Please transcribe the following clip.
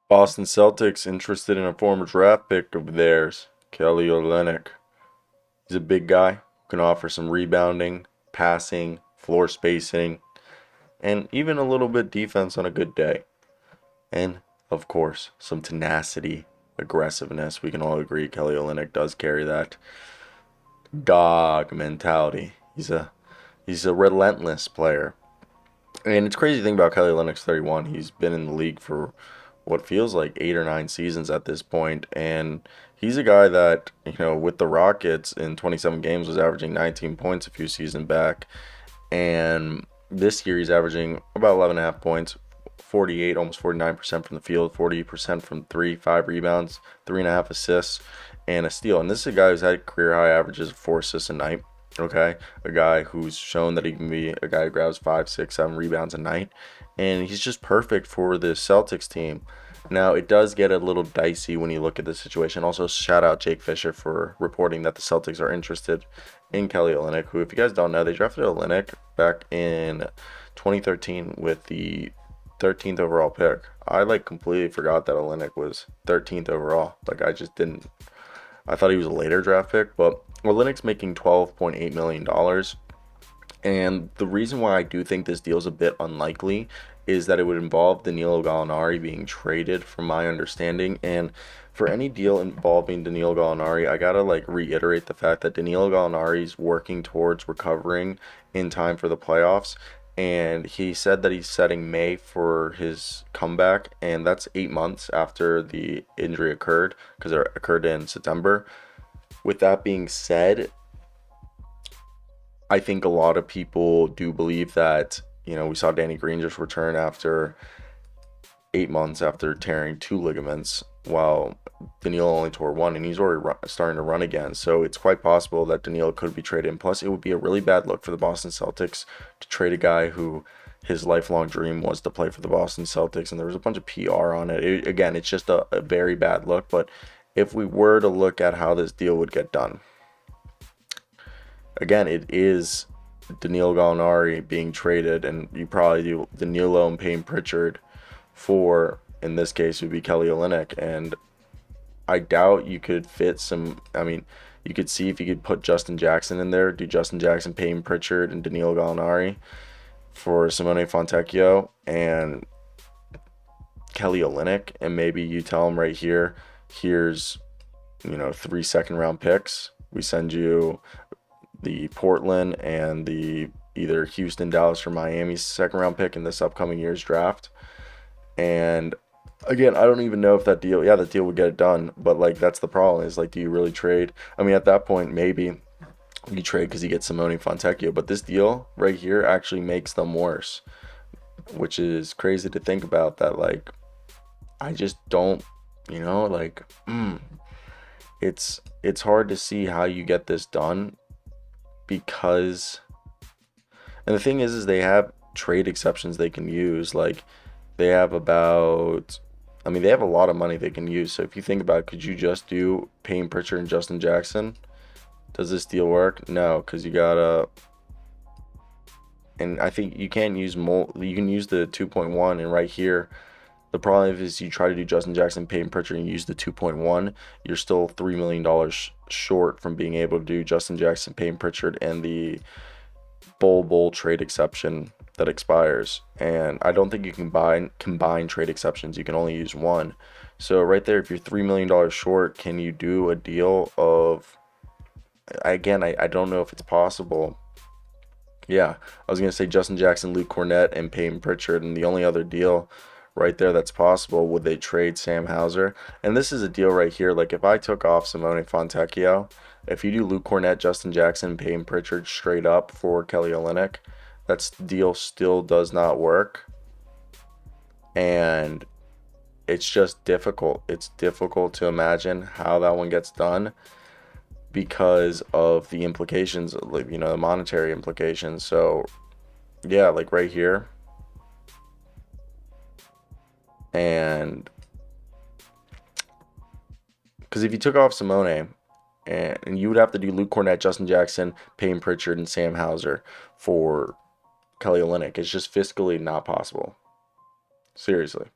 Boston Celtics interested in a former draft pick of theirs, Kelly Olynyk. He's a big guy who can offer some rebounding, passing, floor spacing, and even a little bit defense on a good day. And, of course, some tenacity, aggressiveness. We can all agree Kelly Olynyk does carry that dog mentality. He's a relentless player. And it's crazy to think about Kelly Olynyk 31. He's been in the league for what feels like 8 or 9 seasons at this point, and he's a guy that with the Rockets in 27 games was averaging 19 points a few seasons back, and this year he's averaging about 11 and a half points, 48, almost 49% from the field, 40% from three, 5 rebounds, 3.5 assists, and a steal. And this is a guy who's had career high averages of 4 assists a night. Okay, a guy who's shown that he can be a guy who grabs 5, 6, 7 rebounds a night, and he's just perfect for the Celtics team. Now, it does get a little dicey when you look at the situation. Also, shout out Jake Fisher for reporting that the Celtics are interested in Kelly Olynyk, who, if you guys don't know, they drafted Olynyk back in 2013 with the 13th overall pick. I completely forgot that Olynyk was 13th overall. I just didn't. I thought he was a later draft pick, but Olynyk's making $12.8 million. And the reason why I do think this deal is a bit unlikely is that it would involve Danilo Gallinari being traded, from my understanding. And for any deal involving Danilo Gallinari, I gotta reiterate the fact that Danilo Gallinari's working towards recovering in time for the playoffs. And he said that he's setting May for his comeback, and that's 8 months after the injury occurred, because it occurred in September. With that being said, I think a lot of people do believe that, we saw Danny Green just return after 8 months after tearing two ligaments, while Danilo only tore one, and he's already starting to run again. So it's quite possible that Danilo could be traded. And plus, it would be a really bad look for the Boston Celtics to trade a guy who his lifelong dream was to play for the Boston Celtics, and there was a bunch of PR on it. Again, it's just a very bad look. But if we were to look at how this deal would get done, again, it is Danilo Gallinari being traded, and you probably do Danilo and Payne Pritchard for, in this case, would be Kelly Olynyk. And I doubt you could fit some. I mean, you could see if you could put Justin Jackson in there, do Justin Jackson, Payne Pritchard, and Danilo Gallinari for Simone Fontecchio and Kelly Olynyk, and maybe you tell him right here, here's 3 second round picks. We send you the Portland and the either Houston, Dallas, or Miami second round pick in this upcoming year's draft. And again, I don't even know if that deal, yeah, the deal would get it done, but that's the problem is do you really trade? I mean, at that point, maybe you trade because you get Simone Fontecchio, but this deal right here actually makes them worse, which is crazy to think about. That I just don't, you know, like, mm, it's hard to see how you get this done because, and the thing is they have trade exceptions they can use. They have about, I mean, they have a lot of money they can use. So if you think about it, could you just do Payne Pritchard and Justin Jackson? Does this deal work? No, because you gotta, and I think you can't use you can use the 2.1, and right here the problem is you try to do Justin Jackson, Payton Pritchard, and use the 2.1, you're still $3 million short from being able to do Justin Jackson, Payton Pritchard, and the Bull trade exception that expires. And I don't think you can combine trade exceptions. You can only use one. So right there, if you're $3 million short, can you do a deal of? Again, I don't know if it's possible. Yeah, I was gonna say Justin Jackson, Luke Cornett, and Payton Pritchard, and the only other deal right there that's possible, would they trade Sam Hauser? And this is a deal right here. Like if I took off Simone Fontecchio, if you do Luke Cornett, Justin Jackson, Payton Pritchard straight up for Kelly Olynyk, that deal still does not work. And it's just difficult. It's difficult to imagine how that one gets done because of the implications, like, the monetary implications. So yeah, like right here. And because if you took off Simone, and you would have to do Luke Cornett, Justin Jackson, Payton Pritchard, and Sam Hauser for Kelly Olynyk, it's just fiscally not possible. Seriously.